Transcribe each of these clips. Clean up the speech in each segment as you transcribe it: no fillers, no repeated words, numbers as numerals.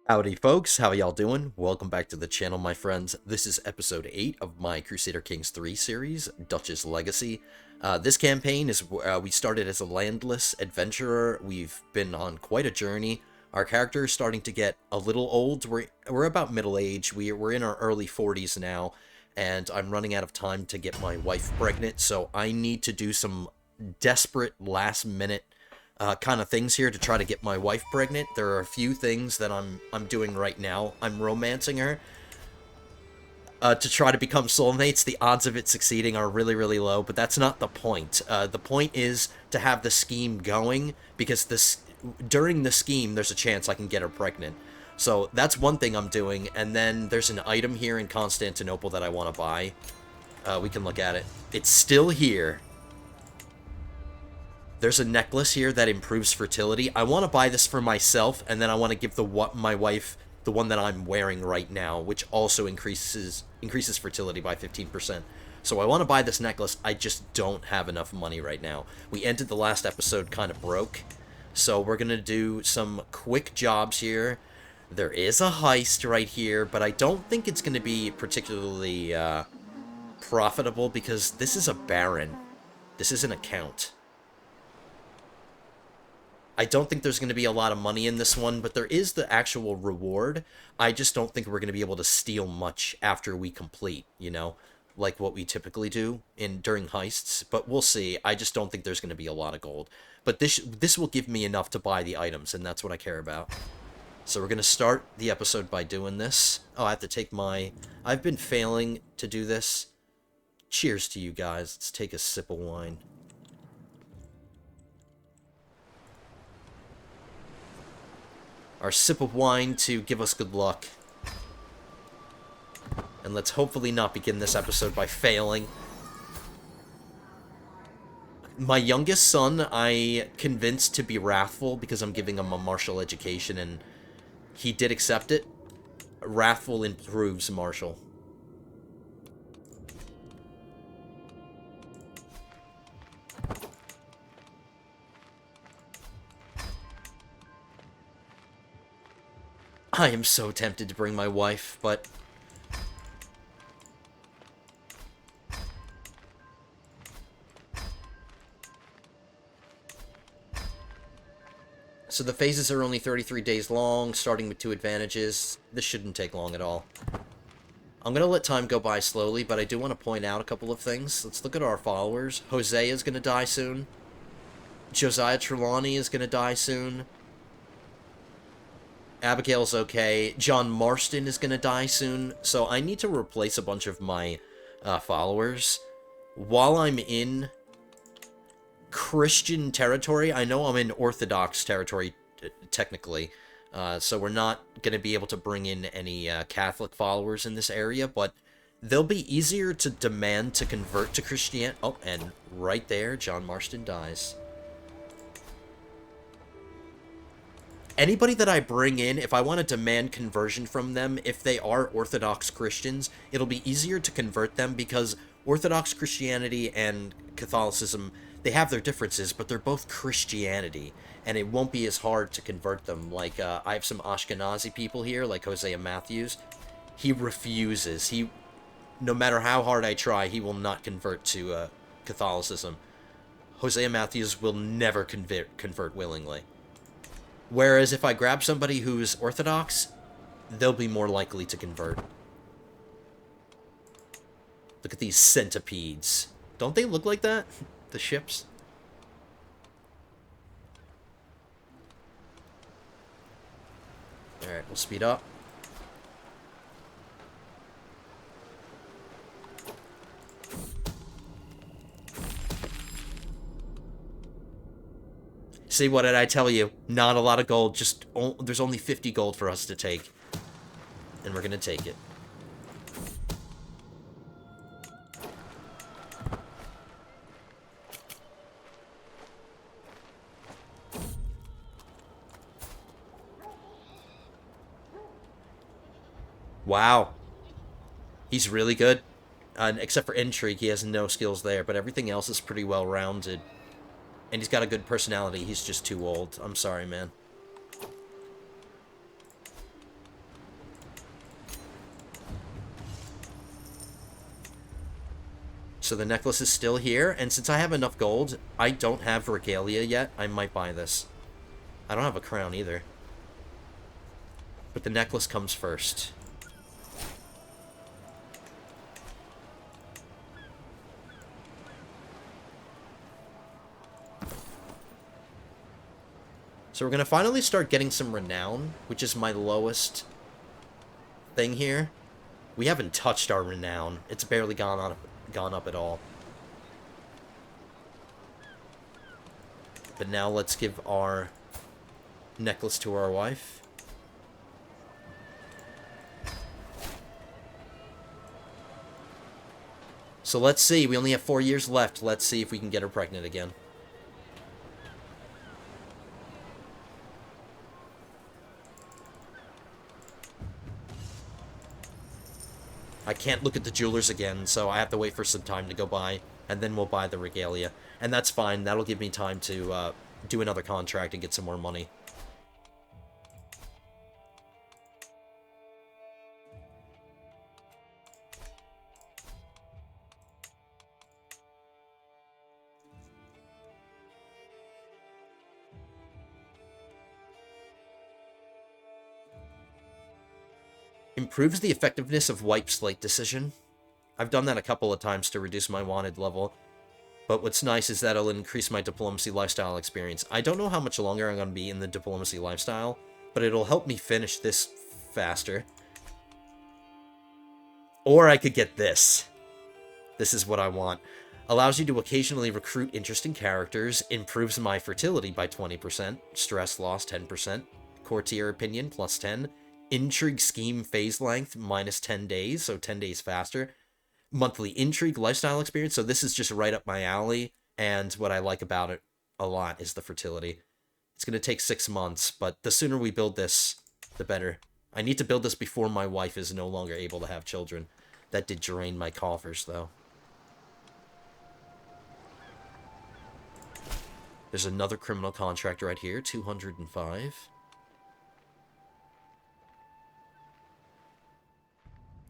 Howdy folks, how y'all doing? Welcome back to the channel, my friends. This is episode 8 of my Crusader Kings 3 series, Dutch's Legacy. This campaign is, we started as a landless adventurer. We've been on quite a journey. Our character is starting to get a little old. We're about middle age. We're in our early 40s now, and I'm running out of time to get my wife pregnant, so I need to do some desperate last-minute kind of things here to try to get my wife pregnant. There are a few things that I'm doing right now. I'm romancing her to try to become soulmates. The odds of it succeeding are really, really low, but that's not the point. The point is to have the scheme going, because during the scheme, there's a chance I can get her pregnant. So that's one thing I'm doing, and then there's an item here in Constantinople that I want to buy. We can look at it. It's still here. There's a necklace here that improves fertility. I want to buy this for myself, and then I want to give my wife the one that I'm wearing right now, which also increases fertility by 15%. So I want to buy this necklace. I just don't have enough money right now. We ended the last episode kind of broke, so we're going to do some quick jobs here. There is a heist right here, but I don't think it's going to be particularly profitable because this is a baron. This is an account. I don't think there's going to be a lot of money in this one, but there is the actual reward. I just don't think we're going to be able to steal much after we complete, like what we typically do during heists, but we'll see. I just don't think there's going to be a lot of gold. But this will give me enough to buy the items, and that's what I care about. So we're going to start the episode by doing this. Oh, I have to take I've been failing to do this. Cheers to you guys. Let's take a sip of wine. Our sip of wine to give us good luck. And let's hopefully not begin this episode by failing. My youngest son, I convinced to be wrathful because I'm giving him a martial education, and he did accept it. Wrathful improves martial. I am so tempted to bring my wife, but so the phases are only 33 days long, starting with 2 advantages. This shouldn't take long at all. I'm going to let time go by slowly, but I do want to point out a couple of things. Let's look at our followers. Hosea is going to die soon. Josiah Trelawney is going to die soon. Abigail's okay. John Marston is going to die soon. So I need to replace a bunch of my followers. While I'm in Christian territory, I know I'm in Orthodox territory, technically. So we're not going to be able to bring in any Catholic followers in this area, but they'll be easier to demand to convert to Christianity. Oh, and right there, John Marston dies. Anybody that I bring in, if I want to demand conversion from them, if they are Orthodox Christians, it'll be easier to convert them because Orthodox Christianity and Catholicism, they have their differences, but they're both Christianity, and it won't be as hard to convert them. Like, I have some Ashkenazi people here, like Hosea Matthews. He refuses. No matter how hard I try, he will not convert to Catholicism. Hosea Matthews will never convert willingly. Whereas if I grab somebody who's Orthodox, they'll be more likely to convert. Look at these centipedes. Don't they look like that? The ships? Alright, we'll speed up. See, what did I tell you? Not a lot of gold. There's only 50 gold for us to take. And we're gonna take it. Wow. He's really good. Except for intrigue, he has no skills there, but everything else is pretty well-rounded. And he's got a good personality. He's just too old. I'm sorry, man. so the necklace is still here, and since I have enough gold, I don't have regalia yet. I might buy this. I don't have a crown either. But the necklace comes first. So we're going to finally start getting some renown, which is my lowest thing here. We haven't touched our renown. It's barely gone up at all. But now let's give our necklace to our wife. So let's see. We only have 4 years left. Let's see if we can get her pregnant again. I can't look at the jewelers again, so I have to wait for some time to go by, and then we'll buy the regalia. And that's fine. That'll give me time to do another contract and get some more money. Improves the effectiveness of wipe slate decision. I've done that a couple of times to reduce my wanted level. But what's nice is that it'll increase my diplomacy lifestyle experience. I don't know how much longer I'm going to be in the diplomacy lifestyle, but it'll help me finish this faster. Or I could get this. This is what I want. Allows you to occasionally recruit interesting characters, improves my fertility by 20%, stress loss 10%, courtier opinion plus 10, intrigue scheme phase length minus 10 days, so 10 days faster. Monthly intrigue lifestyle experience, so this is just right up my alley, and what I like about it a lot is the fertility. It's going to take 6 months, but the sooner we build this, the better. I need to build this before my wife is no longer able to have children. That did drain my coffers, though. There's another criminal contract right here, 205.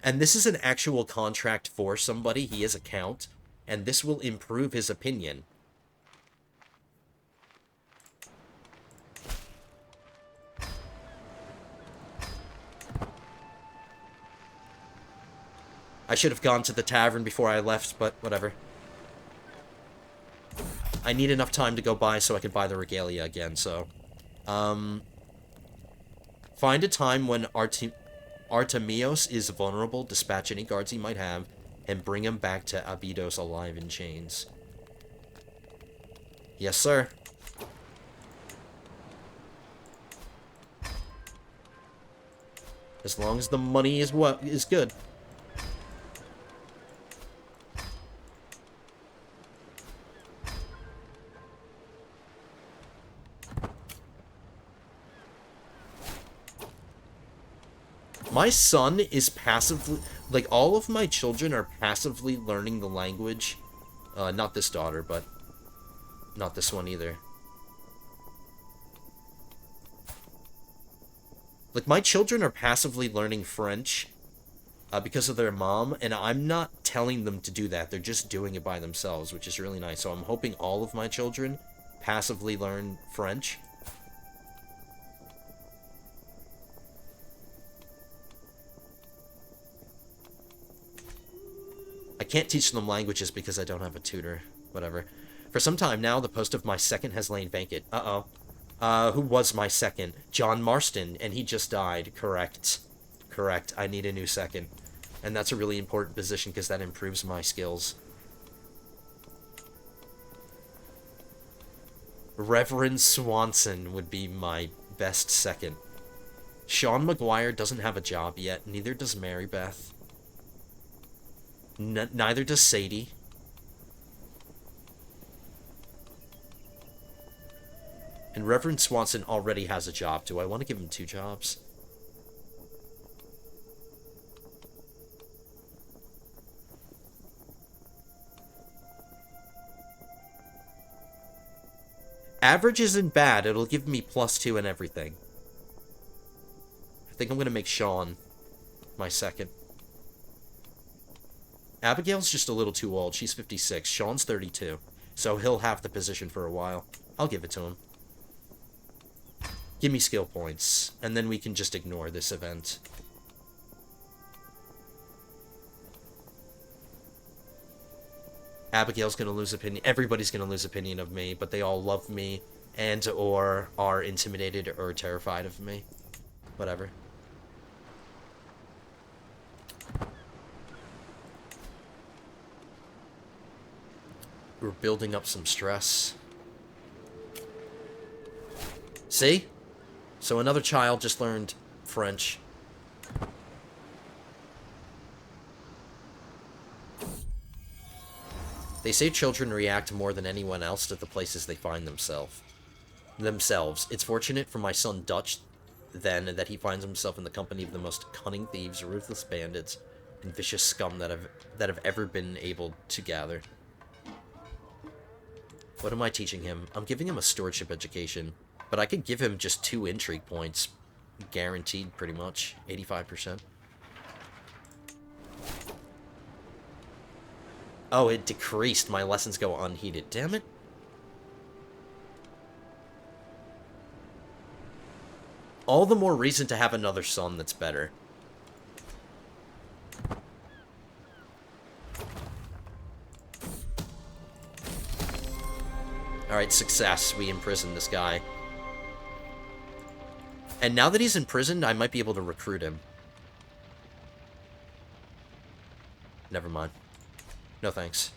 And this is an actual contract for somebody. He is a count. And this will improve his opinion. I should have gone to the tavern before I left, but whatever. I need enough time to go by so I could buy the regalia again, so... Find a time when Artemios is vulnerable, dispatch any guards he might have, and bring him back to Abydos alive in chains. Yes, sir. As long as the money is good. My son is passively... Like, all of my children are passively learning the language. Not this daughter, but... Not this one either. Like, my children are passively learning French because of their mom, and I'm not telling them to do that. They're just doing it by themselves, which is really nice. So I'm hoping all of my children passively learn French. I can't teach them languages because I don't have a tutor. Whatever. For some time now, the post of my second has lain vacant. Uh-oh. Who was my second? John Marston, and he just died. Correct. Correct. I need a new second. And that's a really important position because that improves my skills. Reverend Swanson would be my best second. Sean McGuire doesn't have a job yet, neither does Mary Beth. Neither does Sadie. And Reverend Swanson already has a job. Do I want to give him 2 jobs? Average isn't bad. It'll give me +2 and everything. I think I'm going to make Sean my second. Abigail's just a little too old. She's 56. Sean's 32. So he'll have the position for a while. I'll give it to him. Give me skill points, and then we can just ignore this event. Abigail's gonna lose opinion. Everybody's gonna lose opinion of me, but they all love me and or are intimidated or terrified of me. Whatever. We're building up some stress. See? So another child just learned French. They say children react more than anyone else to the places they find themselves. It's fortunate for my son Dutch, then, that he finds himself in the company of the most cunning thieves, ruthless bandits, and vicious scum that have ever been able to gather. What am I teaching him? I'm giving him a stewardship education, but I could give him just 2 intrigue points, guaranteed, pretty much, 85%. Oh, it decreased. My lessons go unheeded. Damn it. All the more reason to have another son that's better. Alright, success. We imprisoned this guy. And now that he's imprisoned, I might be able to recruit him. Never mind. No thanks.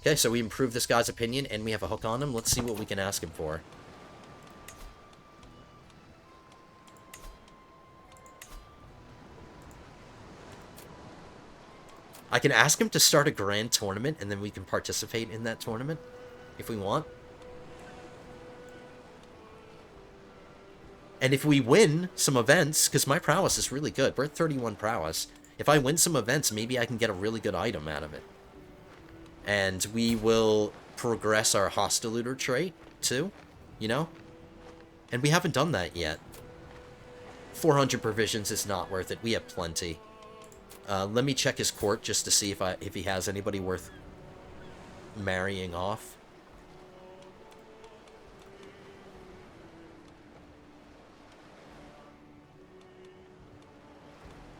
Okay, so we improved this guy's opinion, and we have a hook on him. Let's see what we can ask him for. I can ask him to start a grand tournament, and then we can participate in that tournament, if we want. And if we win some events, because my prowess is really good. We're at 31 prowess. If I win some events, maybe I can get a really good item out of it. And we will progress our hostilitor trait, too, you know? And we haven't done that yet. 400 provisions is not worth it. We have plenty. Let me check his court just to see if he has anybody worth marrying off.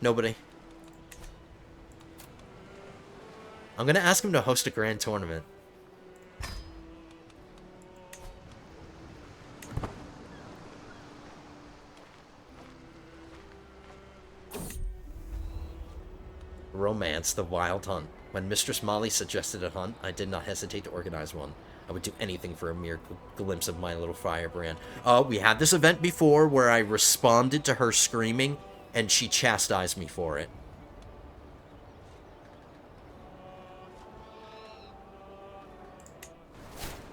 Nobody. I'm gonna ask him to host a grand tournament. Romance, the wild hunt. When Mistress Molly suggested a hunt, I did not hesitate to organize one. I would do anything for a mere glimpse of my little firebrand. We had this event before where I responded to her screaming, and she chastised me for it.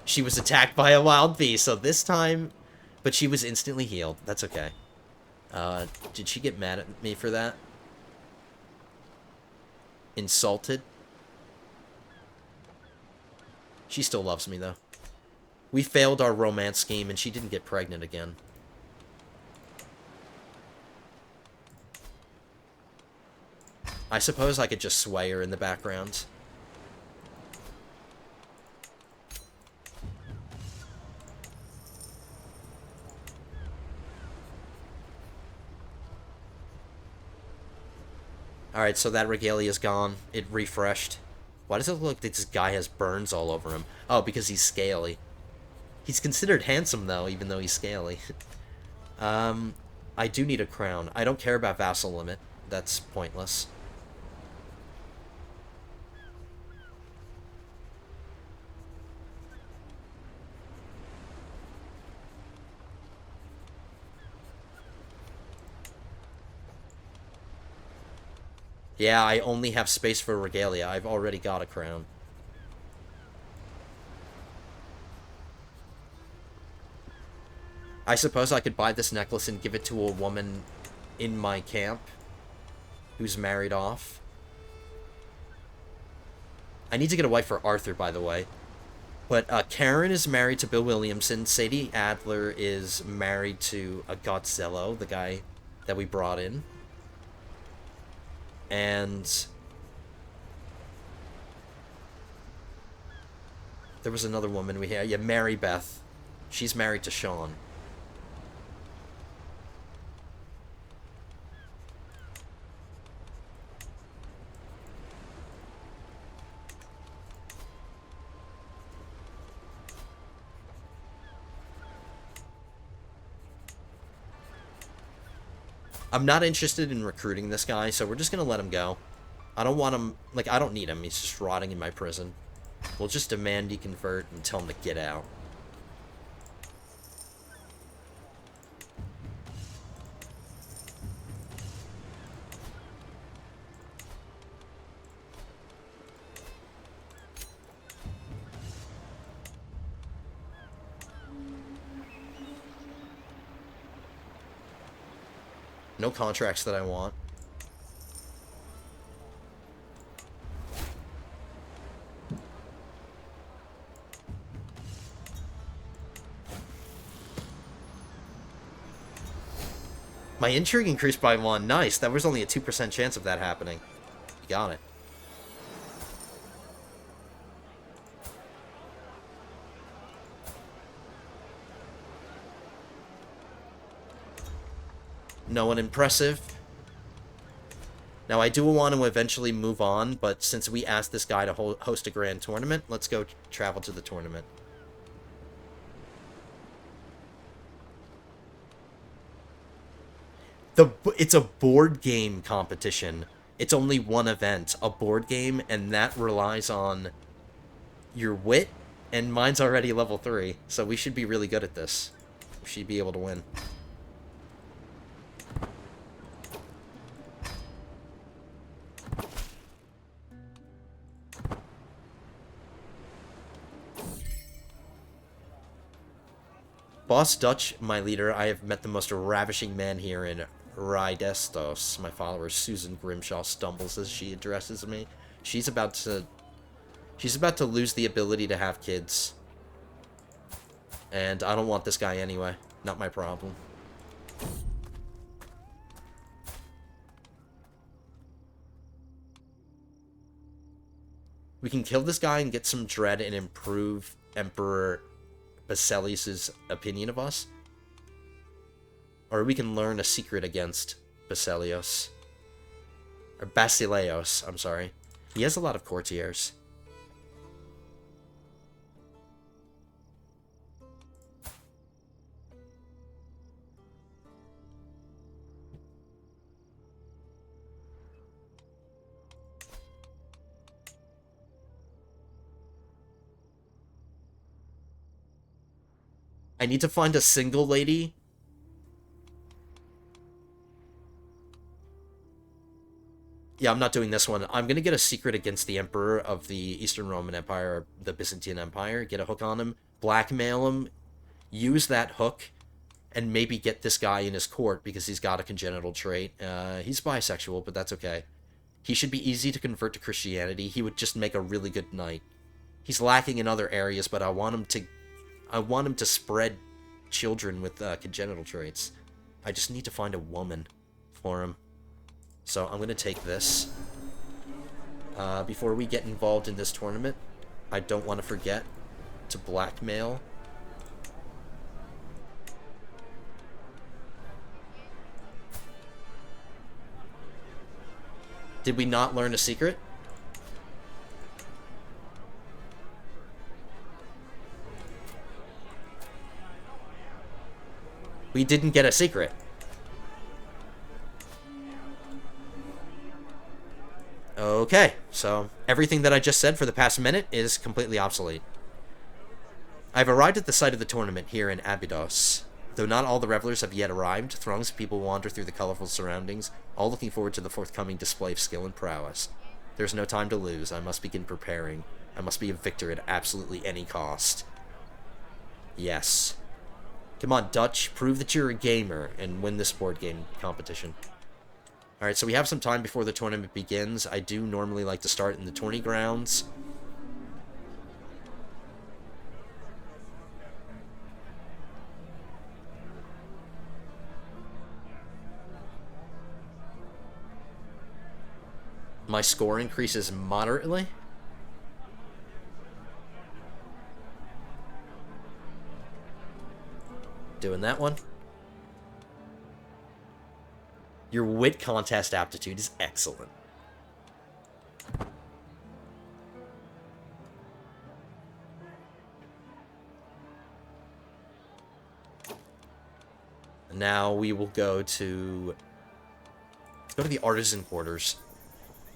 She was attacked by a wild beast, so this time... But she was instantly healed. That's okay. Did she get mad at me for that? Insulted? She still loves me, though. We failed our romance scheme, and she didn't get pregnant again. I suppose I could just sway her in the background. Alright, so that regalia is gone. It refreshed. Why does it look like this guy has burns all over him? Oh, because he's scaly. He's considered handsome, though, even though he's scaly. I do need a crown. I don't care about vassal limit. That's pointless. Yeah, I only have space for regalia. I've already got a crown. I suppose I could buy this necklace and give it to a woman in my camp who's married off. I need to get a wife for Arthur, by the way. But Karen is married to Bill Williamson. Sadie Adler is married to Godzilla, the guy that we brought in. And there was another woman we had. Yeah, Mary Beth. She's married to Sean. I'm not interested in recruiting this guy, so we're just gonna let him go. I don't want him, like, I don't need him. He's just rotting in my prison. We'll just demand he convert and tell him to get out. No contracts that I want. My intrigue increased by 1. Nice. That was only a 2% chance of that happening. You got it. No one impressive. Now, I do want to eventually move on, but since we asked this guy to host a grand tournament, let's go travel to the tournament. It's a board game competition. It's only one event, a board game, and that relies on your wit, and mine's already level 3, so we should be really good at this. We should be able to win. Boss Dutch, my leader, I have met the most ravishing man here in Rydestos. My follower Susan Grimshaw stumbles as she addresses me. She's about to lose the ability to have kids. And I don't want this guy anyway. Not my problem. We can kill this guy and get some dread and improve Emperor Basilius' opinion of us. Or we can learn a secret against Basilius. Or Basileos, I'm sorry. He has a lot of courtiers. I need to find a single lady. Yeah, I'm not doing this one. I'm going to get a secret against the Emperor of the Eastern Roman Empire, or the Byzantine Empire, get a hook on him, blackmail him, use that hook, and maybe get this guy in his court because he's got a congenital trait. He's bisexual, but that's okay. He should be easy to convert to Christianity. He would just make a really good knight. He's lacking in other areas, but I want him to spread children with congenital traits. I just need to find a woman for him. So I'm going to take this. Before we get involved in this tournament, I don't want to forget to blackmail. Did we not learn a secret? We didn't get a secret. Okay, so everything that I just said for the past minute is completely obsolete. I've arrived at the site of the tournament here in Abydos. Though not all the revelers have yet arrived, throngs of people wander through the colorful surroundings, all looking forward to the forthcoming display of skill and prowess. There's no time to lose. I must begin preparing. I must be a victor at absolutely any cost. Yes. Come on, Dutch, prove that you're a gamer and win this board game competition. Alright, so we have some time before the tournament begins. I do normally like to start in the tourney grounds. My score increases moderately. Doing that one. Your wit contest aptitude is excellent. Now we will go to... Let's go to the artisan quarters.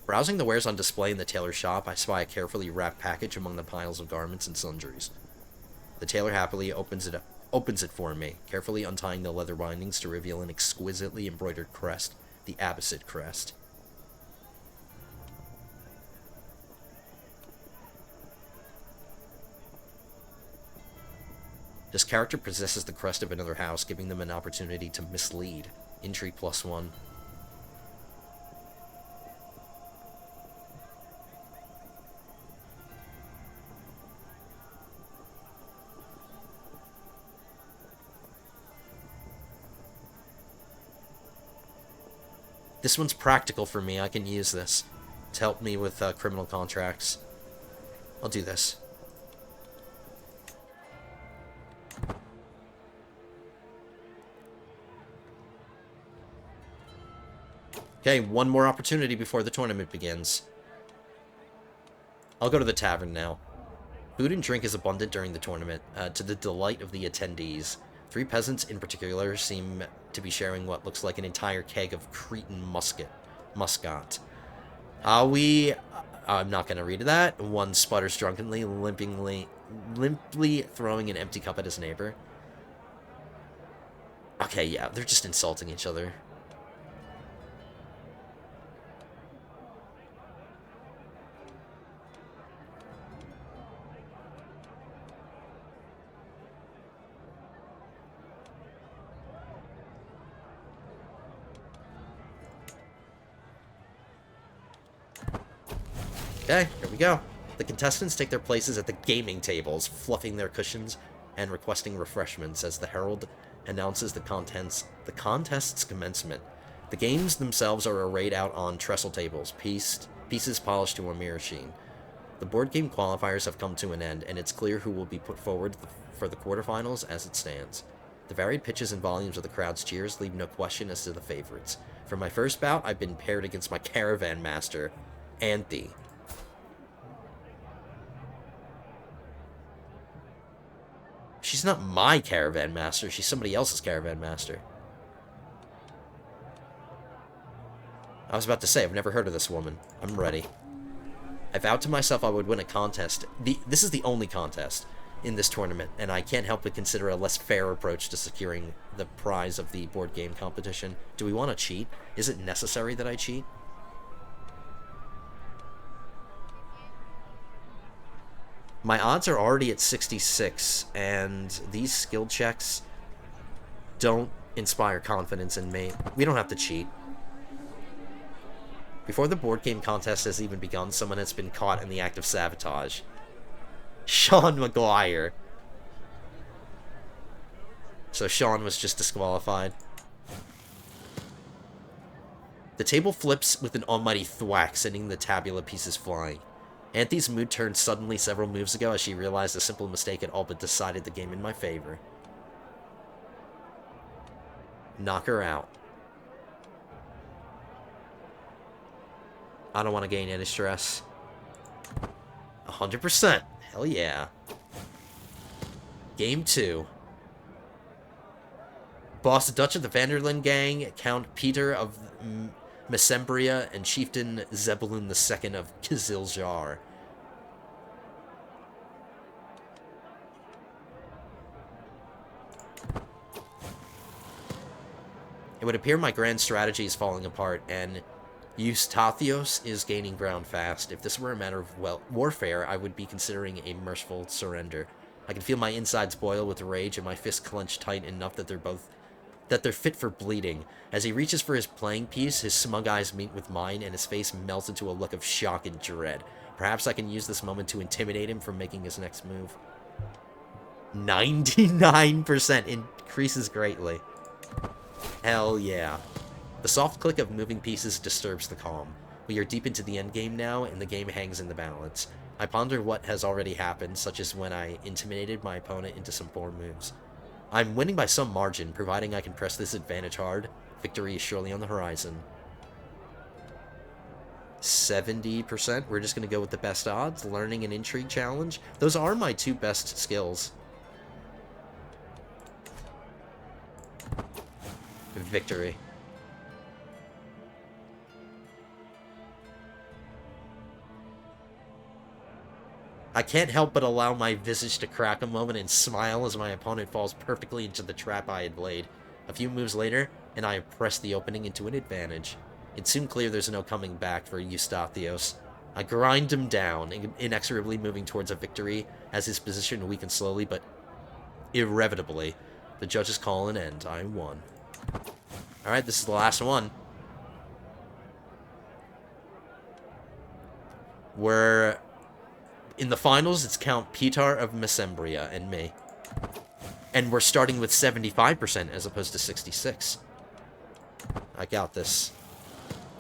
Browsing the wares on display in the tailor shop, I spy a carefully wrapped package among the piles of garments and sundries. The tailor happily opens it for me, carefully untying the leather bindings to reveal an exquisitely embroidered crest, the Abbasid crest. This character possesses the crest of another house, giving them an opportunity to mislead. Intrigue +1. This one's practical for me. I can use this to help me with criminal contracts. I'll do this. Okay, one more opportunity before the tournament begins. I'll go to the tavern now. Food and drink is abundant during the tournament, to the delight of the attendees. 3 peasants in particular seem to be sharing what looks like an entire keg of Cretan muscat. I'm not going to read that. One sputters drunkenly, limply throwing an empty cup at his neighbor. Okay, yeah, they're just insulting each other. Okay, here we go. The contestants take their places at the gaming tables, fluffing their cushions and requesting refreshments as the herald announces the contest's commencement. The games themselves are arrayed out on trestle tables, pieces polished to a mirror sheen. The board game qualifiers have come to an end, and it's clear who will be put forward for the quarterfinals as it stands. The varied pitches and volumes of the crowd's cheers leave no question as to the favorites. For my first bout, I've been paired against my caravan master, Anthe. She's not my caravan master, she's somebody else's caravan master. I was about to say, I've never heard of this woman. I'm ready. I vowed to myself I would win a contest. This is the only contest in this tournament, and I can't help but consider a less fair approach to securing the prize of the board game competition. Do we want to cheat? Is it necessary that I cheat? My odds are already at 66, and these skill checks don't inspire confidence in me. We don't have to cheat. Before the board game contest has even begun, someone has been caught in the act of sabotage. Sean McGuire. So Sean was just disqualified. The table flips with an almighty thwack, sending the tabula pieces flying. Anthe's mood turned suddenly several moves ago as she realized a simple mistake had all but decided the game in my favor. Knock her out. I don't want to gain any stress. 100%. Hell yeah. Game 2. Boss Dutch of the Van Der Linde gang, Count Peter of Mesembria, and Chieftain Zebulun II of Kiziljar. It would appear my grand strategy is falling apart, and Eustathios is gaining ground fast. If this were a matter of, well, warfare, I would be considering a merciful surrender. I can feel my insides boil with rage and my fists clench tight enough that they're fit for bleeding. As he reaches for his playing piece, his smug eyes meet with mine, and his face melts into a look of shock and dread. Perhaps I can use this moment to intimidate him from making his next move. 99% increases greatly. Hell yeah. The soft click of moving pieces disturbs the calm. We are deep into the endgame now, and the game hangs in the balance. I ponder what has already happened, such as when I intimidated my opponent into some poor moves. I'm winning by some margin, providing I can press this advantage hard. Victory is surely on the horizon. 70%. We're just going to go with the best odds. Learning and intrigue challenge. Those are my two best skills. Victory. I can't help but allow my visage to crack a moment and smile as my opponent falls perfectly into the trap I had laid. A few moves later, and I have pressed the opening into an advantage. It's soon clear there's no coming back for Eustathios. I grind him down, inexorably moving towards a victory as his position weakens slowly, but irrevocably. The judges call an end. I won. Alright, this is the last one. We're in the finals. It's Count Petar of Mesembria and me. And we're starting with 75% as opposed to 66. I got this.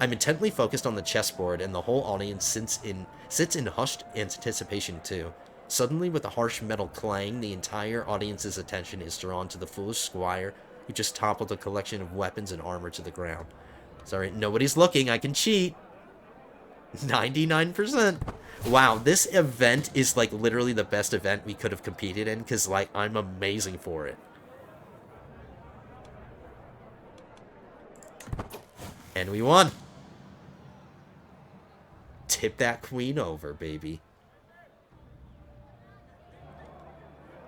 I'm intently focused on the chessboard, and the whole audience sits in hushed anticipation too. Suddenly, with a harsh metal clang, the entire audience's attention is drawn to the foolish squire who just toppled a collection of weapons and armor to the ground. Sorry, nobody's looking. I can cheat. 99%. Wow, this event is like literally the best event we could have competed in, because like I'm amazing for it. And we won. Tip that queen over, baby.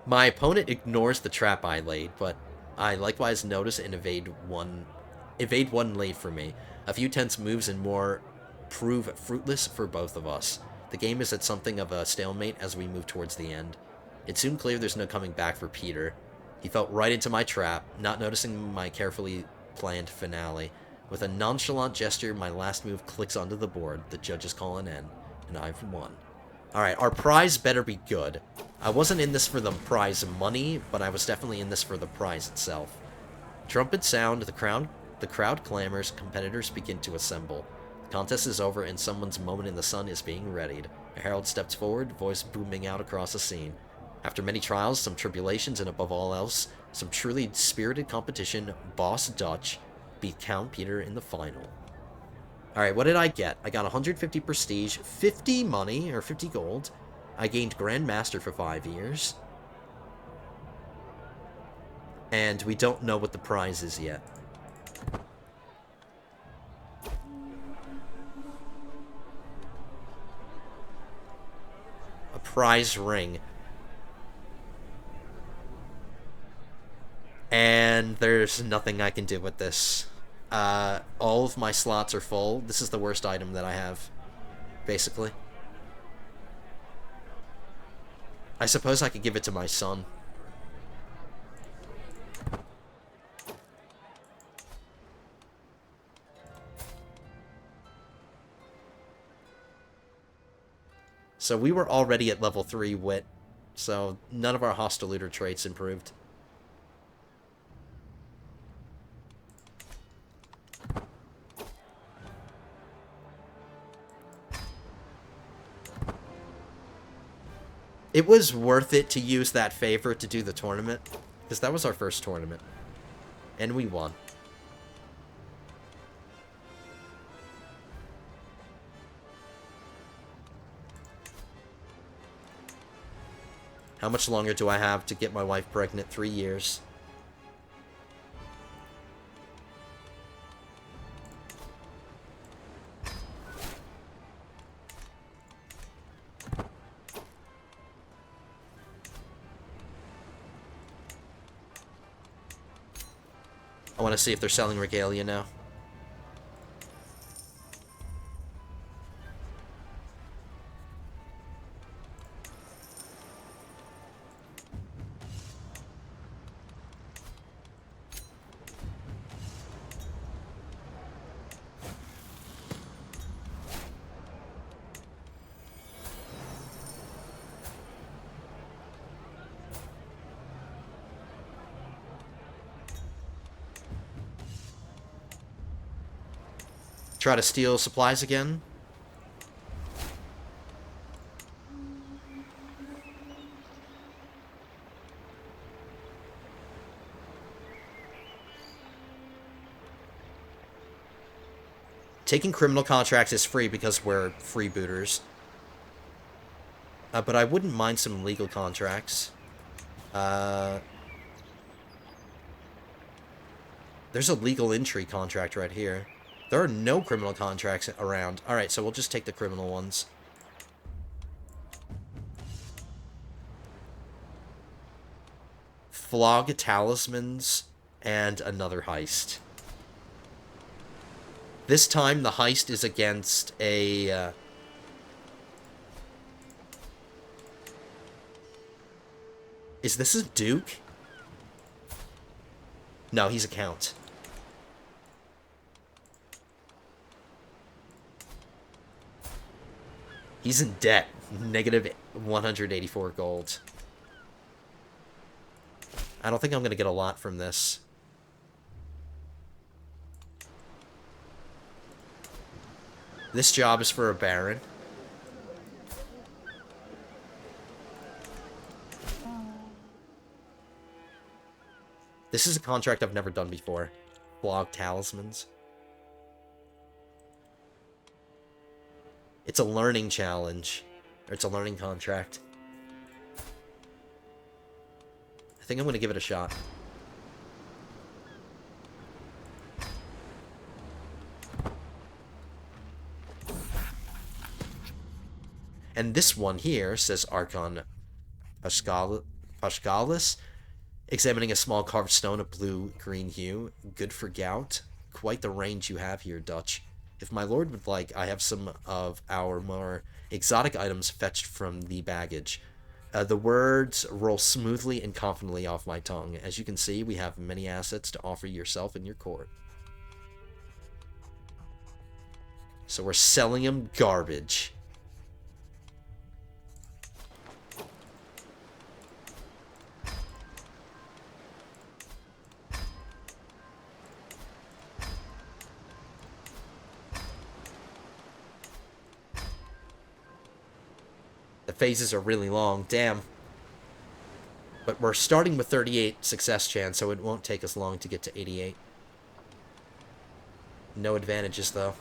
My opponent ignores the trap I laid, but I likewise notice and evade one laid for me. A few tense moves and more prove fruitless for both of us. The game is at something of a stalemate as we move towards the end. It's soon clear there's no coming back for Peter. He fell right into my trap, not noticing my carefully planned finale. With a nonchalant gesture, my last move clicks onto the board. The judges call an end, and I've won. Alright, our prize better be good. I wasn't in this for the prize money, but I was definitely in this for the prize itself. Trumpets sound, the crowd clamors, competitors begin to assemble. The contest is over, and someone's moment in the sun is being readied. A herald steps forward, voice booming out across the scene. After many trials, some tribulations, and above all else, some truly spirited competition, Boss Dutch beat Count Peter in the final. Alright, what did I get? I got 150 prestige, 50 money, or 50 gold. I gained Grand Master for 5 years. And we don't know what the prize is yet. A prize ring. And there's nothing I can do with this. All of my slots are full. This is the worst item that I have, basically. I suppose I could give it to my son. So we were already at level 3 wit, so none of our hostile looter traits improved. It was worth it to use that favor to do the tournament, because that was our first tournament, and we won. How much longer do I have to get my wife pregnant? 3 years. I want to see if they're selling regalia now. Try to steal supplies again. Taking criminal contracts is free because we're freebooters. But I wouldn't mind some legal contracts. There's a legal entry contract right here. There are no criminal contracts around. Alright, so we'll just take the criminal ones. Flog talismans and another heist. This time the heist is against a... Is this a duke? No, he's a count. He's in debt. Negative 184 gold. I don't think I'm going to get a lot from this. This job is for a baron. This is a contract I've never done before. Flog talismans. It's a learning challenge. Or it's a learning contract. I think I'm going to give it a shot. And this one here says Archon Paschalis. Examining a small carved stone of blue-green hue. Good for gout. Quite the range you have here, Dutch. If my lord would like, I have some of our more exotic items fetched from the baggage. The words roll smoothly and confidently off my tongue. As you can see, we have many assets to offer yourself and your court. So we're selling him garbage. The phases are really long, damn. But we're starting with 38 success chance, so it won't take us long to get to 88. No advantages, though.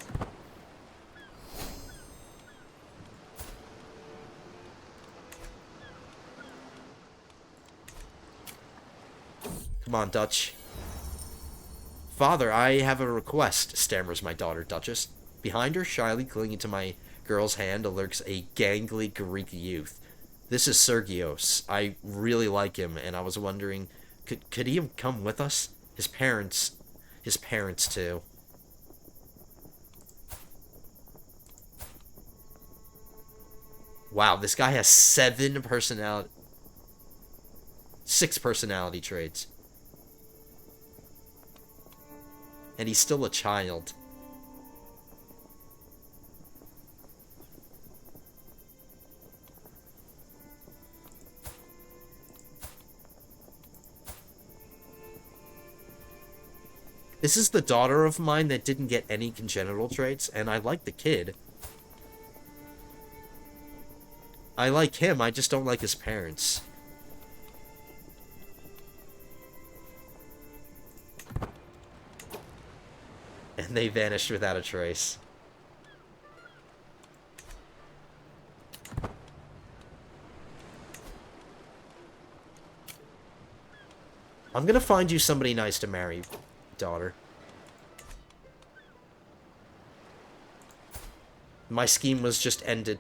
Come on, Dutch. Father, I have a request, stammers my daughter, Duchess. Behind her, shyly clinging to my girl's hand, lurks a gangly Greek youth. This is Sergios. I really like him, and I was wondering, could he come with us? His parents too. Wow, this guy has 6 personality traits. And he's still a child. This is the daughter of mine that didn't get any congenital traits, and I like the kid. I like him, I just don't like his parents. And they vanished without a trace. I'm gonna find you somebody nice to marry, daughter. My scheme was just ended.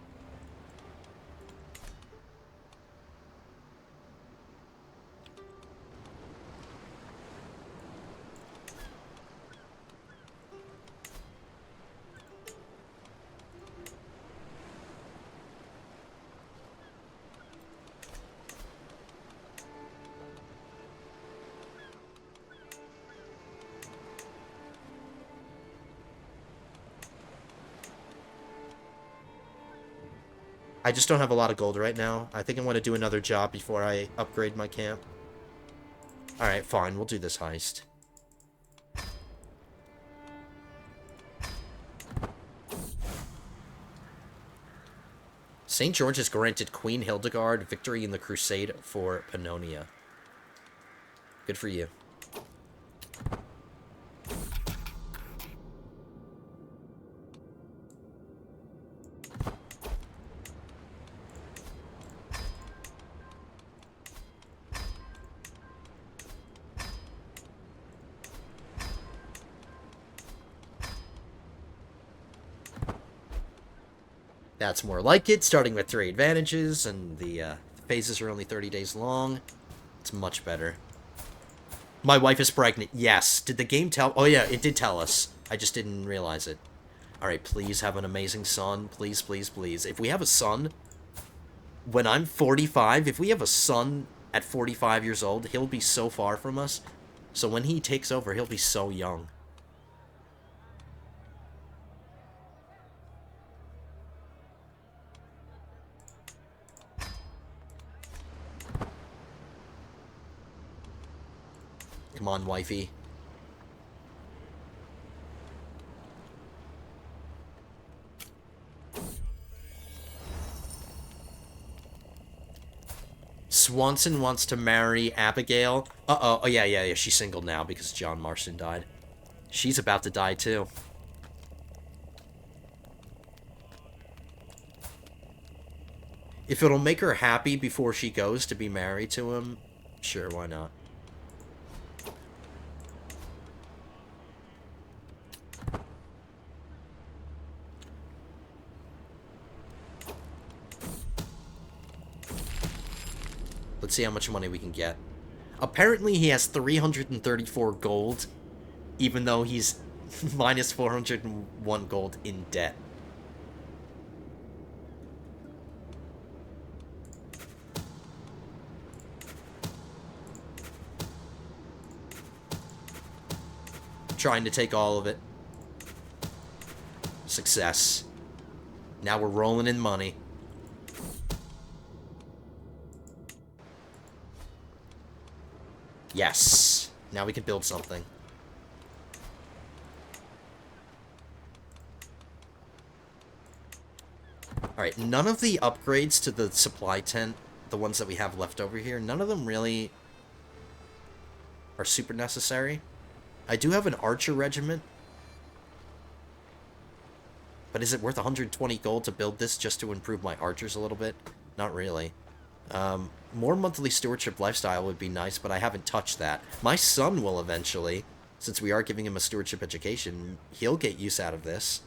I just don't have a lot of gold right now. I think I want to do another job before I upgrade my camp. Alright, fine. We'll do this heist. St. George has granted Queen Hildegard victory in the crusade for Pannonia. Good for you. That's more like it, starting with 3 advantages, and the phases are only 30 days long. It's much better. My wife is pregnant. Yes. Did the game tell? Oh, yeah, it did tell us. I just didn't realize it. Alright, please have an amazing son. Please, please, please. If we have a son, when I'm 45, if we have a son at 45 years old, he'll be so far from us. So when he takes over, he'll be so young. Come on, wifey. Swanson wants to marry Abigail. Uh-oh. Oh, yeah. She's single now because John Marston died. She's about to die, too. If it'll make her happy before she goes to be married to him, sure, why not? Let's see how much money we can get. Apparently he has 334 gold, even though he's minus 401 gold in debt. Trying to take all of it. Success. Now we're rolling in money. Yes. Now we can build something. Alright, none of the upgrades to the supply tent, the ones that we have left over here, none of them really are super necessary. I do have an archer regiment. But is it worth 120 gold to build this just to improve my archers a little bit? Not really. More monthly stewardship lifestyle would be nice, but I haven't touched that. My son will eventually, since we are giving him a stewardship education. He'll get use out of this.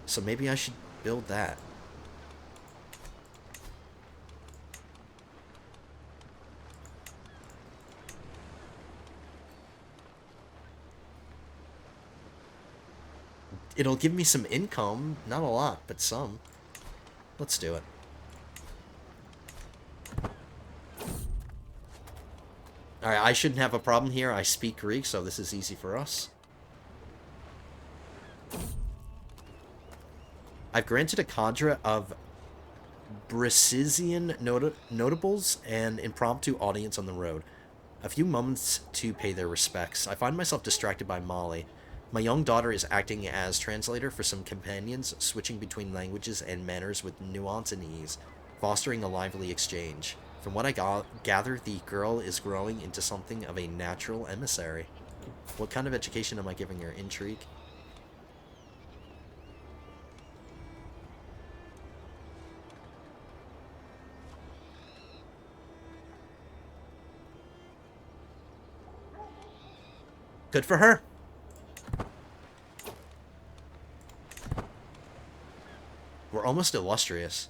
So maybe I should build that. It'll give me some income. Not a lot, but some. Let's do it. Alright, I shouldn't have a problem here. I speak Greek, so this is easy for us. I've granted a cadre of Brisizian notables and impromptu audience on the road. A few moments to pay their respects. I find myself distracted by Molly. My young daughter is acting as translator for some companions, switching between languages and manners with nuance and ease, fostering a lively exchange. From what I gather, the girl is growing into something of a natural emissary. What kind of education am I giving her? Intrigue? Good for her. We're almost illustrious.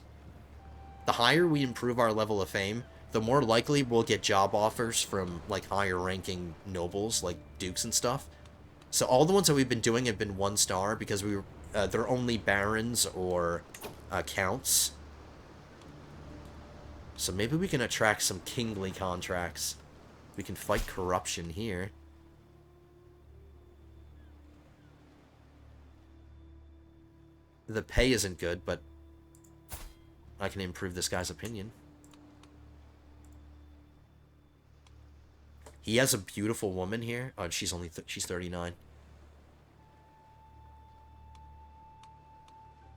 The higher we improve our level of fame, the more likely we'll get job offers from, like, higher-ranking nobles, like dukes and stuff. So all the ones that we've been doing have been 1 star because they're only barons or counts. So maybe we can attract some kingly contracts. We can fight corruption here. The pay isn't good, but I can improve this guy's opinion. He has a beautiful woman here. Oh, she's only she's 39.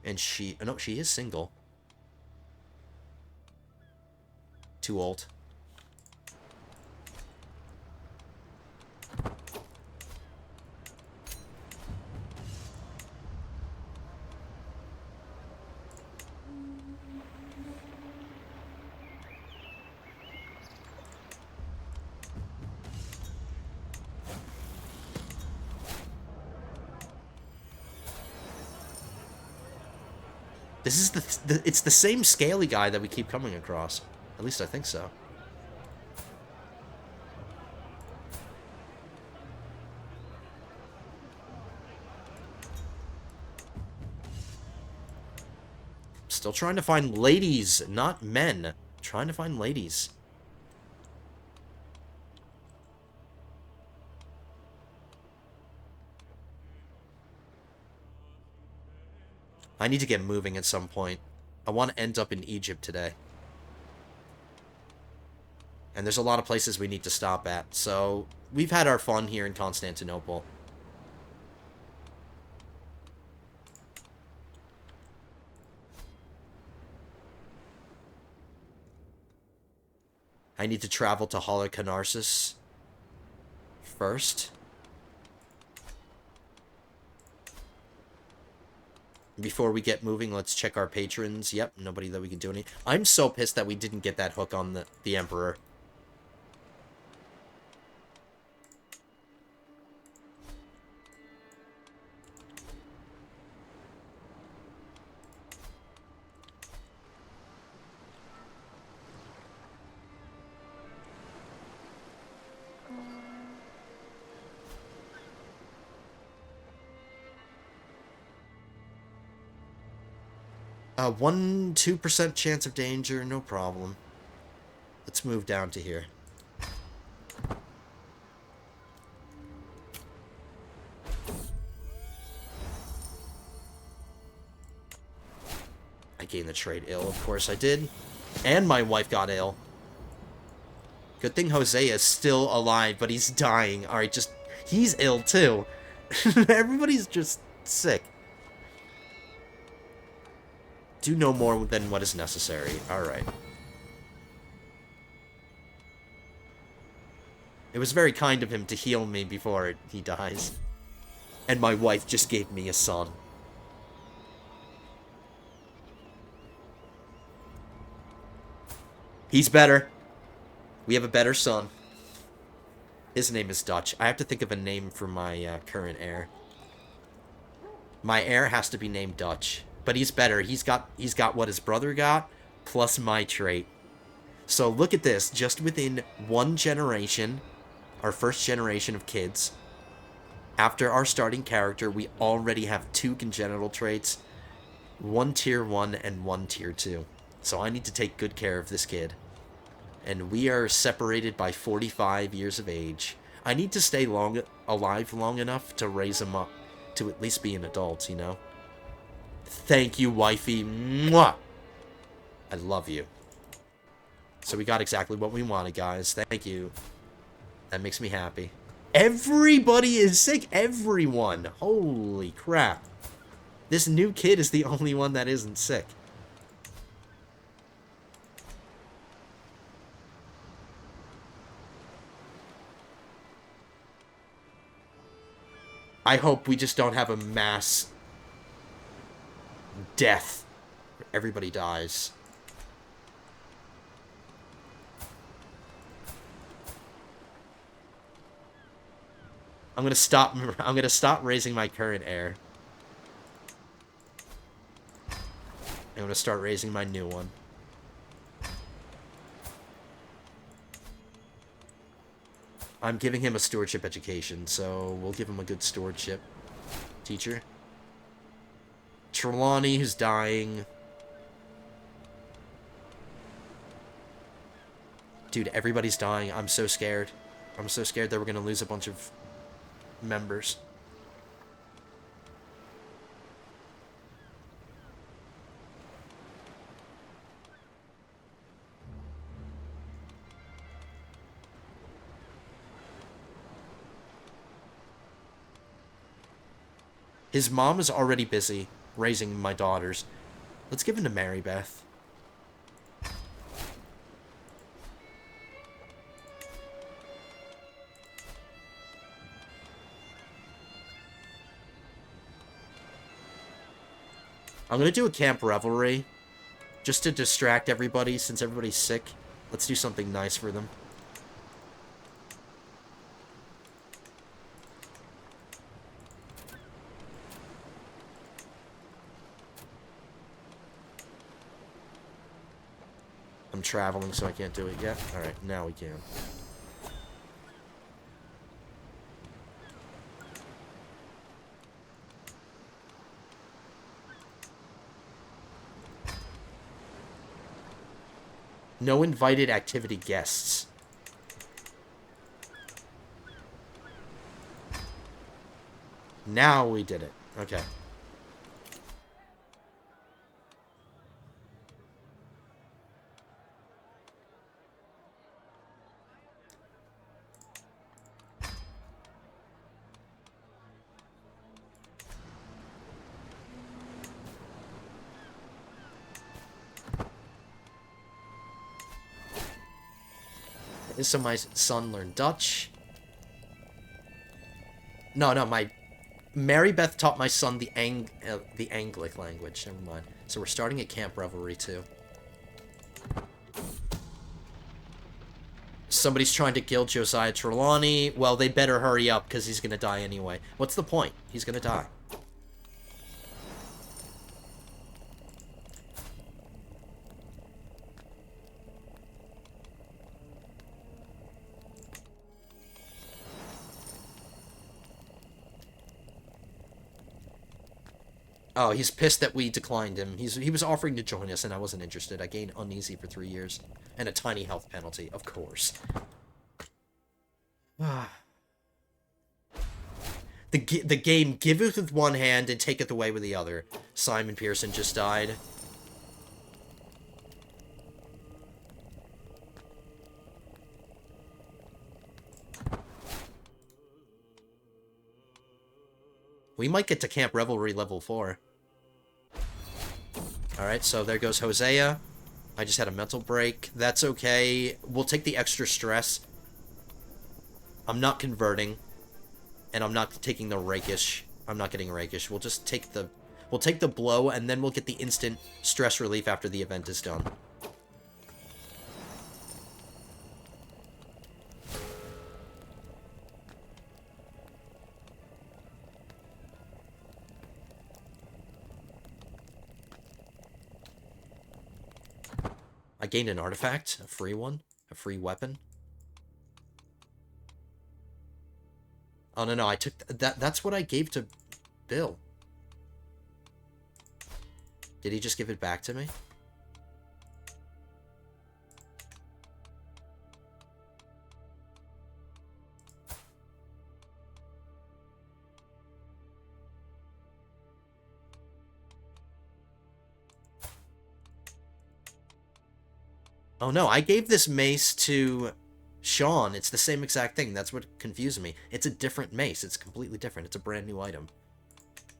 And she... no, she is single. Too old. This is it's the same scaly guy that we keep coming across. At least I think so. Still trying to find ladies, not men. Trying to find ladies. I need to get moving at some point. I want to end up in Egypt today. And there's a lot of places we need to stop at. So, we've had our fun here in Constantinople. I need to travel to Halicarnassus first. Before we get moving, let's check our patrons. Yep, nobody that we can do any. I'm so pissed that we didn't get that hook on the Emperor. A 1-2% chance of danger, no problem. Let's move down to here. I gained the trait ill, of course I did. And my wife got ill. Good thing Hosea is still alive, but he's dying. Alright, just... He's ill, too. Everybody's just sick. Do no more than what is necessary. Alright. It was very kind of him to heal me before he dies. And my wife just gave me a son. He's better. We have a better son. His name is Dutch. I have to think of a name for my current heir. My heir has to be named Dutch. But he's better. He's got what his brother got, plus my trait. So look at this. Just within one generation, our first generation of kids, after our starting character, we already have 2 congenital traits, 1 tier 1 and 1 tier 2. So I need to take good care of this kid. And we are separated by 45 years of age. I need to stay alive long enough to raise him up to at least be an adult, you know? Thank you, wifey. Mwah! I love you. So we got exactly what we wanted, guys. Thank you. That makes me happy. Everybody is sick. Everyone. Holy crap. This new kid is the only one that isn't sick. I hope we just don't have a mass death. Everybody dies. I'm gonna stop raising my current heir. I'm gonna start raising my new one. I'm giving him a stewardship education, so we'll give him a good stewardship teacher. Trelawney, who's dying. Dude, everybody's dying. I'm so scared. I'm so scared that we're gonna lose a bunch of members. His mom is already busy raising my daughters. Let's give him to Mary Beth. I'm gonna do a camp revelry just to distract everybody since everybody's sick. Let's do something nice for them. I'm traveling, so I can't do it yet. Alright, now we can. No invited activity guests. Now we did it. Okay. So my son learned Dutch. No, my Mary Beth taught my son the Anglic language. Never mind. So we're starting at Camp Revelry too. Somebody's trying to kill Josiah Trelawney. Well, they better hurry up because he's gonna die anyway. What's the point? He's gonna die. Oh, he's pissed that we declined him. He was offering to join us, and I wasn't interested. I gained uneasy for 3 years. And a tiny health penalty, of course. The game giveth with one hand and taketh away with the other. Simon Pearson just died. We might get to Camp Revelry level 4. Alright, so there goes Hosea. I just had a mental break. That's okay. We'll take the extra stress. I'm not converting. And I'm not taking the rakish. I'm not getting rakish. We'll just take the... We'll take the blow, and then we'll get the instant stress relief after the event is done. I gained an artifact, a free one, a free weapon. Oh, no, I took... That's what I gave to Bill. Did he just give it back to me? Oh, no, I gave this mace to Sean. It's the same exact thing. That's what confused me. It's a different mace. It's completely different. It's a brand new item.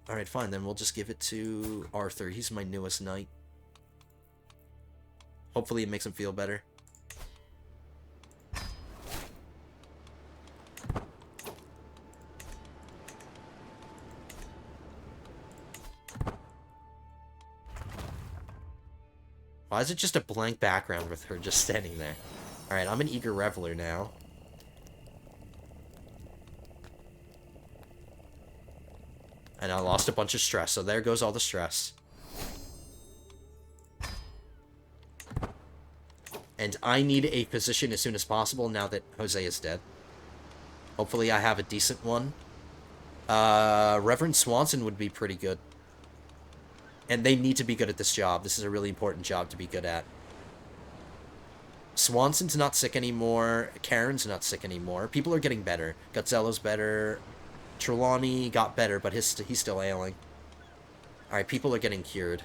Alright, fine. Then we'll just give it to Arthur. He's my newest knight. Hopefully it makes him feel better. Why is it just a blank background with her just standing there? Alright, I'm an eager reveler now. And I lost a bunch of stress, so there goes all the stress. And I need a position as soon as possible now that Jose is dead. Hopefully I have a decent one. Reverend Swanson would be pretty good. And they need to be good at this job. This is a really important job to be good at. Swanson's not sick anymore. Karen's not sick anymore. People are getting better. Gutzello's better. Trelawney got better, but he's still ailing. Alright, people are getting cured.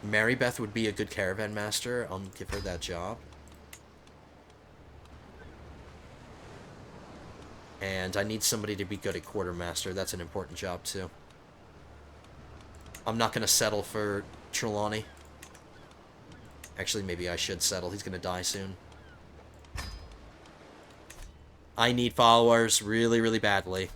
Mary Beth would be a good caravan master. I'll give her that job. And I need somebody to be good at quartermaster. That's an important job, too. I'm not going to settle for Trelawney. Actually, maybe I should settle. He's going to die soon. I need followers really, really badly.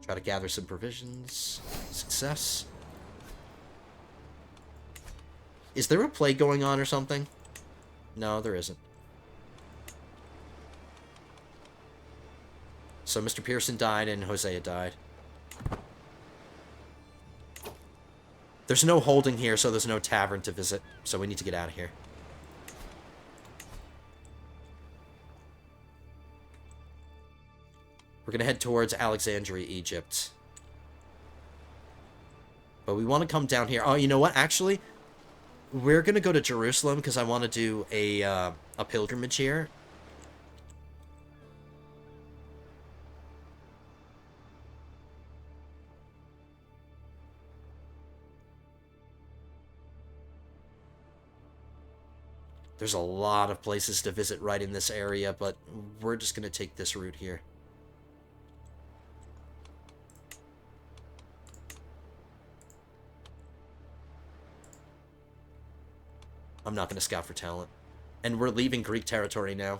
Gotta gather some provisions. Success. Is there a plague going on or something? No, there isn't. So Mr. Pearson died and Hosea died. There's no holding here, so there's no tavern to visit. So we need to get out of here. We're going to head towards Alexandria, Egypt. But we want to come down here. Oh, you know what? Actually, we're going to go to Jerusalem because I want to do a pilgrimage here. There's a lot of places to visit right in this area, but we're just going to take this route here. I'm not going to scout for talent. And we're leaving Greek territory now.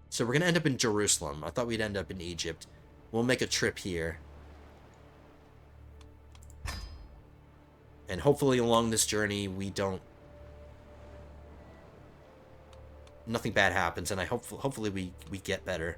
So we're going to end up in Jerusalem. I thought we'd end up in Egypt. We'll make a trip here. And hopefully along this journey we don't... nothing bad happens, and hopefully we get better.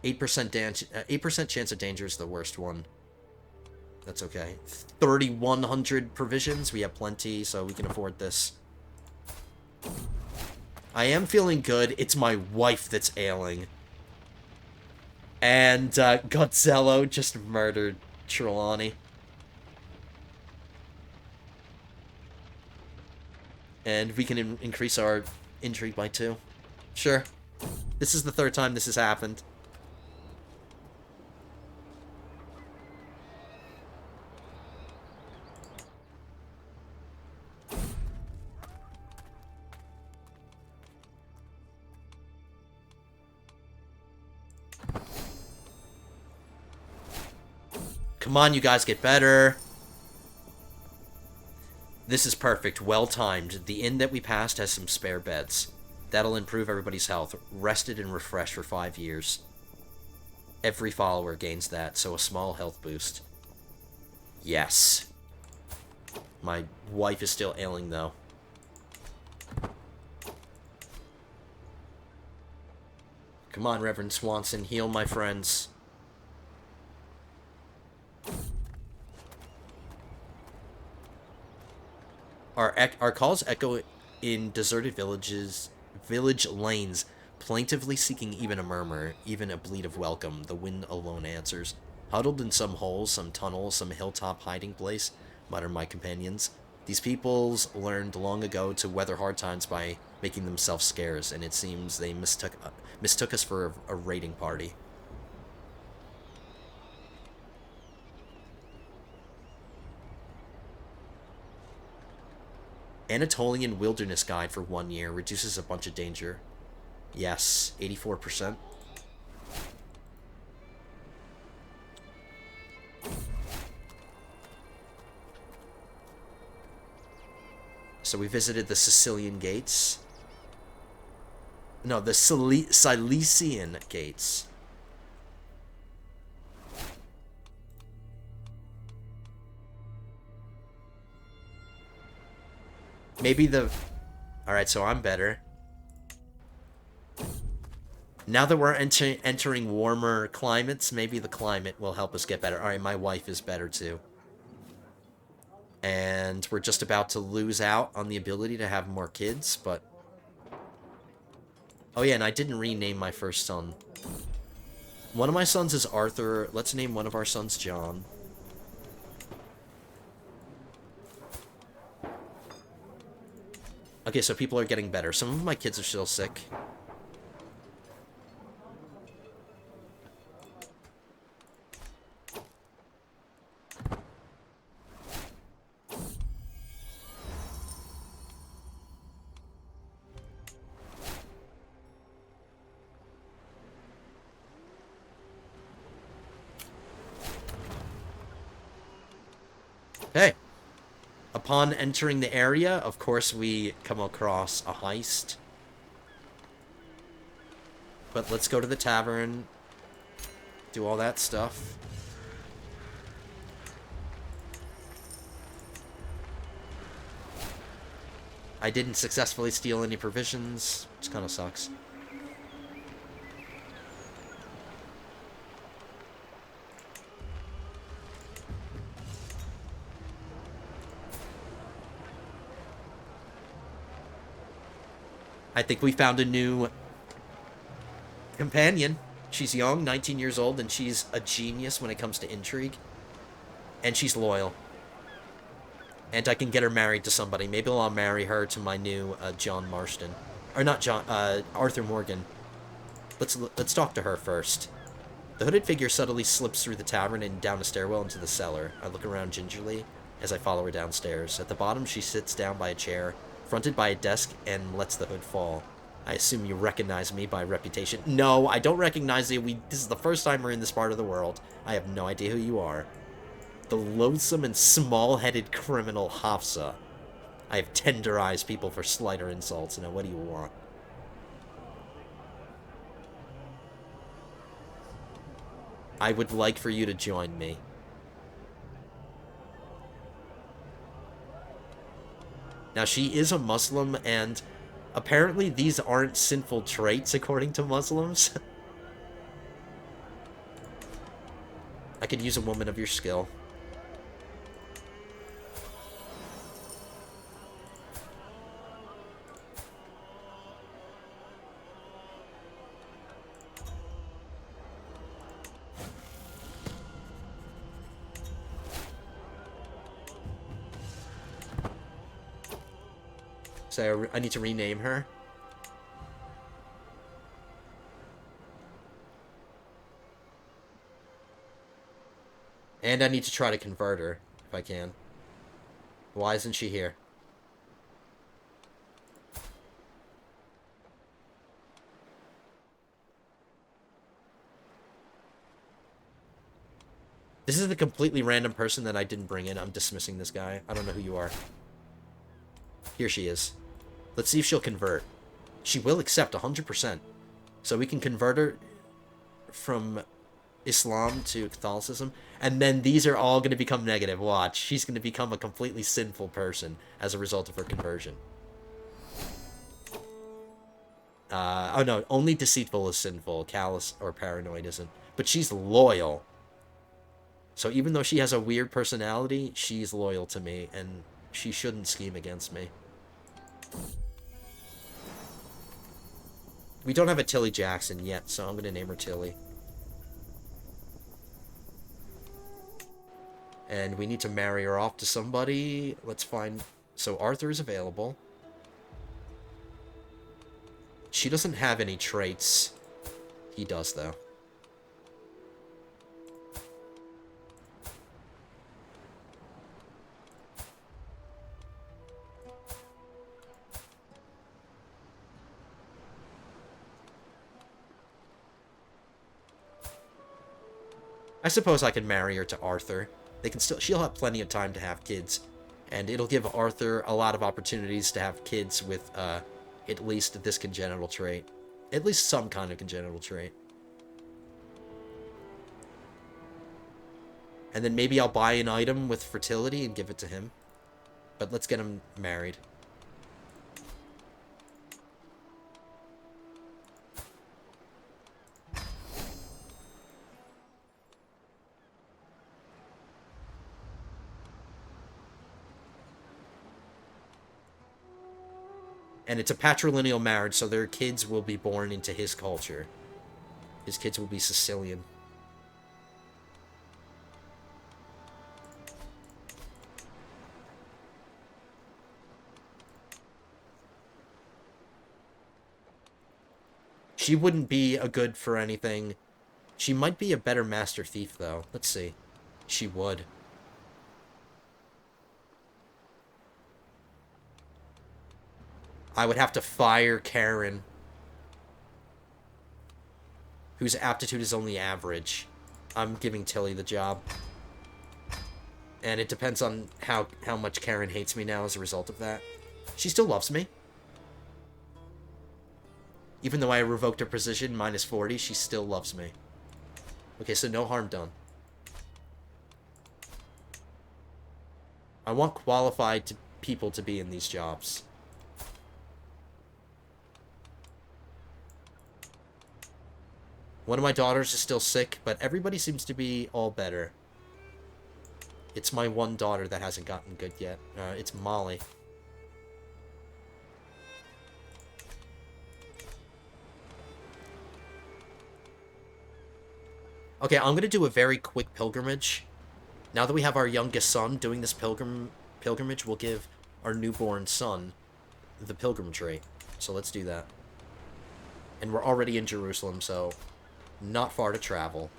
Eight percent chance of danger is the worst one. That's okay. 3,100 provisions. We have plenty, so we can afford this. I am feeling good. It's my wife that's ailing. And Godzello just murdered Trelawney. And we can increase our intrigue by 2. Sure. This is the 3rd time this has happened. Come on, you guys, get better. This is perfect. Well-timed. The inn that we passed has some spare beds. That'll improve everybody's health. Rested and refreshed for 5 years. Every follower gains that, so a small health boost. Yes. My wife is still ailing, though. Come on, Reverend Swanson. Heal my friends. Our calls echo in deserted village lanes, plaintively seeking even a murmur, even a bleat of welcome. The wind alone answers. Huddled in some hole, some tunnel, some hilltop hiding place, mutter my companions. These peoples learned long ago to weather hard times by making themselves scarce, and it seems they mistook us for a raiding party. Anatolian Wilderness Guide for 1 year. Reduces a bunch of danger. Yes, 84%. So we visited the Sicilian Gates. No, the Cilician Gates. Maybe the... Alright, so I'm better. Now that we're entering warmer climates, maybe the climate will help us get better. Alright, my wife is better too. And we're just about to lose out on the ability to have more kids, but... Oh yeah, and I didn't rename my first son. One of my sons is Arthur. Let's name one of our sons John. Okay, so people are getting better. Some of my kids are still sick. Hey. Upon entering the area, of course, we come across a heist. But let's go to the tavern. Do all that stuff. I didn't successfully steal any provisions, which kind of sucks. I think we found a new companion. She's young, 19 years old, and she's a genius when it comes to intrigue. And she's loyal. And I can get her married to somebody. Maybe I'll marry her to my new John Marston. Or not John, Arthur Morgan. Let's talk to her first. The hooded figure subtly slips through the tavern and down a stairwell into the cellar. I look around gingerly as I follow her downstairs. At the bottom, she sits down by a chair, fronted by a desk, and lets the hood fall. I assume you recognize me by reputation. No, I don't recognize you. This is the first time we're in this part of the world. I have no idea who you are. The loathsome and small-headed criminal Hafsa. I have tenderized people for slighter insults. Now, what do you want? I would like for you to join me. Now, she is a Muslim, and apparently these aren't sinful traits, according to Muslims. I could use a woman of your skill. So I need to rename her. And I need to try to convert her, if I can. Why isn't she here? This is a completely random person that I didn't bring in. I'm dismissing this guy. I don't know who you are. Here she is. Let's see if she'll convert. She will accept 100%. So we can convert her from Islam to Catholicism. And then these are all going to become negative. Watch. She's going to become a completely sinful person as a result of her conversion. Oh no, only deceitful is sinful. Callous or paranoid isn't. But she's loyal. So even though she has a weird personality, she's loyal to me. And she shouldn't scheme against me. We don't have a Tilly Jackson yet, so I'm going to name her Tilly. And we need to marry her off to somebody. Let's find... So Arthur is available. She doesn't have any traits. He does, though. I suppose I could marry her to Arthur. She'll have plenty of time to have kids. And it'll give Arthur a lot of opportunities to have kids with, at least this congenital trait. At least some kind of congenital trait. And then maybe I'll buy an item with fertility and give it to him. But let's get him married. And it's a patrilineal marriage, so their kids will be born into his culture. His kids will be Sicilian. She wouldn't be a good for anything. She might be a better master thief, though. Let's see. She would. I would have to fire Karen, whose aptitude is only average. I'm giving Tilly the job. And it depends on how much Karen hates me now as a result of that. She still loves me. Even though I revoked her position, minus 40, she still loves me. Okay, so no harm done. I want qualified people to be in these jobs. One of my daughters is still sick, but everybody seems to be all better. It's my one daughter that hasn't gotten good yet. It's Molly. Okay, I'm going to do a very quick pilgrimage. Now that we have our youngest son, doing this pilgrimage will give our newborn son the pilgrimage rate. So let's do that. And we're already in Jerusalem, so not far to travel.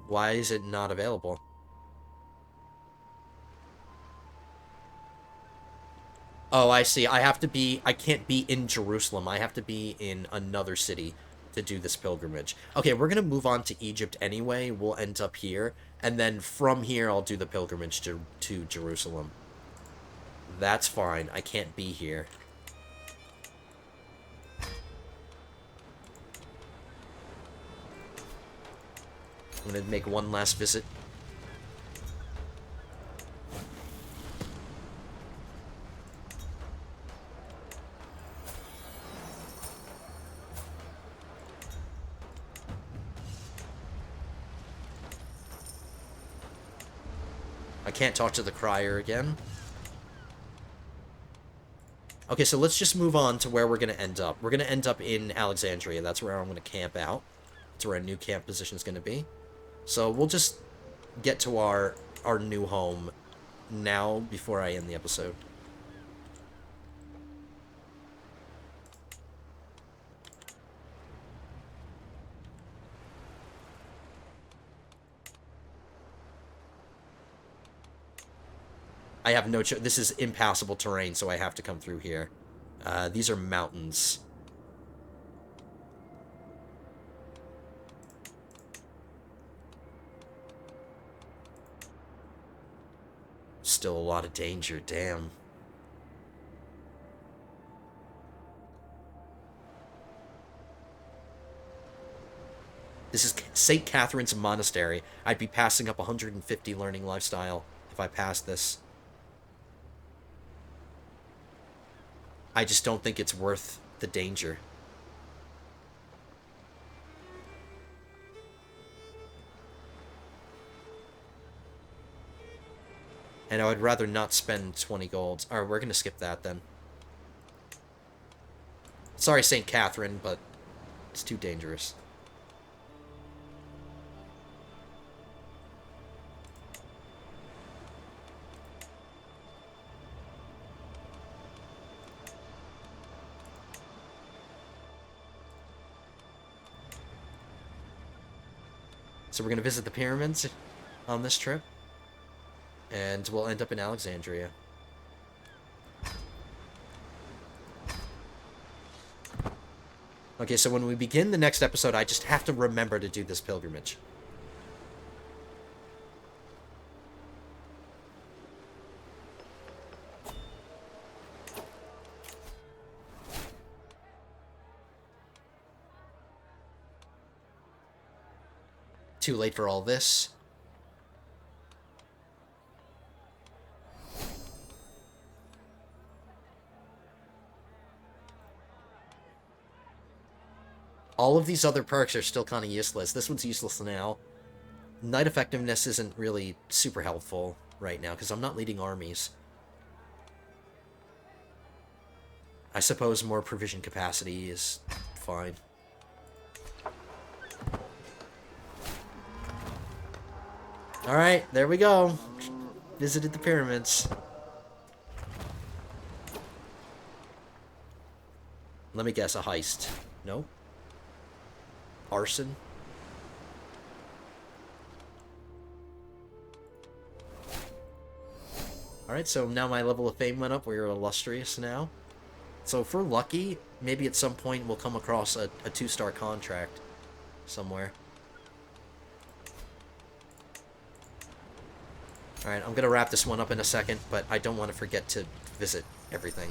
Why is it not available? Oh, I see. I can't be in Jerusalem. I have to be in another city to do this pilgrimage. Okay, we're gonna move on to Egypt anyway. We'll end up here. And then from here, I'll do the pilgrimage to Jerusalem. That's fine. I can't be here. I'm gonna make one last visit. I can't talk to the crier again. Okay, so let's just move on to where we're going to end up. We're going to end up in Alexandria. That's where I'm going to camp out. That's where our new camp position is going to be. So we'll just get to our new home now before I end the episode. I have no choice. This is impassable terrain, so I have to come through here. These are mountains. Still a lot of danger, damn. This is St. Catherine's Monastery. I'd be passing up 150 learning lifestyle if I passed this. I just don't think it's worth the danger. And I would rather not spend 20 gold. Alright, we're gonna skip that then. Sorry, St. Catherine, but it's too dangerous. So we're going to visit the pyramids on this trip. And we'll end up in Alexandria. Okay, so when we begin the next episode, I just have to remember to do this pilgrimage. Too late for all this. All of these other perks are still kind of useless. This one's useless now. Knight effectiveness isn't really super helpful right now, because I'm not leading armies. I suppose more provision capacity is fine. Alright, there we go. Visited the pyramids. Let me guess, a heist. No? Arson? Alright, so now my level of fame went up. We're illustrious now. So if we're lucky, maybe at some point we'll come across a 2-star contract somewhere. Alright, I'm gonna wrap this one up in a second, but I don't want to forget to visit everything.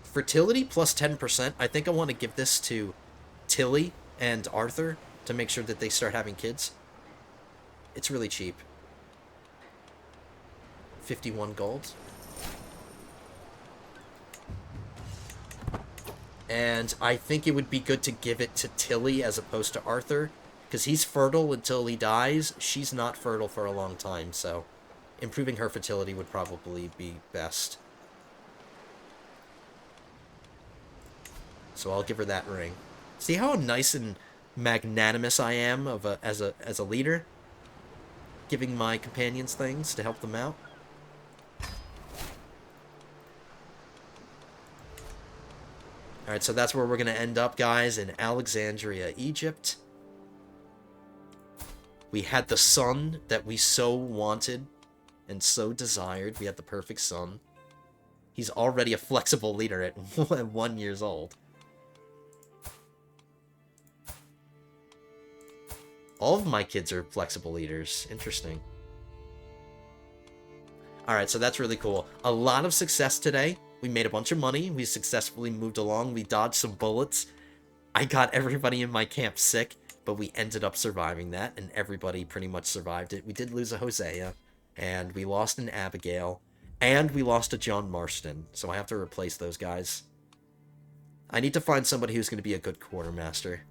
Fertility plus 10%. I think I want to give this to Tilly and Arthur to make sure that they start having kids. It's really cheap. 51 gold. And I think it would be good to give it to Tilly as opposed to Arthur, because he's fertile until he dies. She's not fertile for a long time, so improving her fertility would probably be best. So I'll give her that ring. See how nice and magnanimous I am as a leader? Giving my companions things to help them out. Alright, so that's where we're going to end up, guys, in Alexandria, Egypt. We had the son that we so wanted and so desired. We had the perfect son. He's already a flexible leader at 1 year old. All of my kids are flexible leaders. Interesting. Alright, so that's really cool. A lot of success today. We made a bunch of money. We successfully moved along. We dodged some bullets. I got everybody in my camp sick, but we ended up surviving that, and everybody pretty much survived it. We did lose a Hosea, and we lost an Abigail, and we lost a John Marston, so I have to replace those guys. I need to find somebody who's going to be a good quartermaster.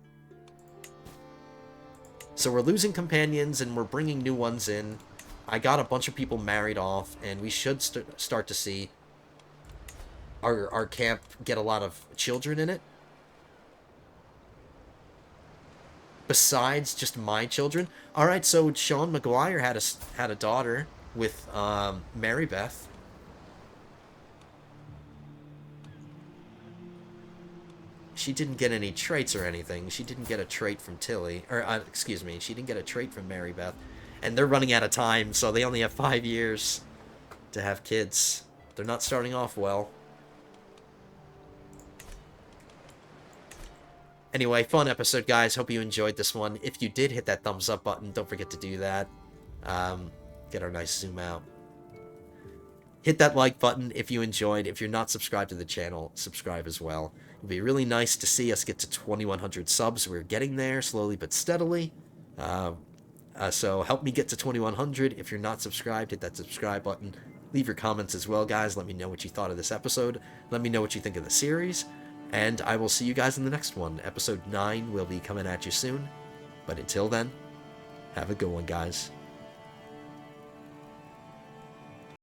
So we're losing companions, and we're bringing new ones in. I got a bunch of people married off, and we should start to see our camp get a lot of children in it. Besides just my children. Alright, so Sean McGuire had a daughter with Mary Beth. She didn't get any traits or anything. She didn't get a trait from Tilly. Or, excuse me, she didn't get a trait from Mary Beth. And they're running out of time, so they only have 5 years to have kids. They're not starting off well. Anyway, fun episode, guys. Hope you enjoyed this one. If you did, hit that thumbs up button. Don't forget to do that. Get our nice zoom out. Hit that like button if you enjoyed. If you're not subscribed to the channel, subscribe as well. It'd be really nice to see us get to 2,100 subs. We're getting there slowly but steadily. So help me get to 2,100. If you're not subscribed, hit that subscribe button. Leave your comments as well, guys. Let me know what you thought of this episode. Let me know what you think of the series. And I will see you guys in the next one. Episode 9 will be coming at you soon. But until then, have a good one, guys.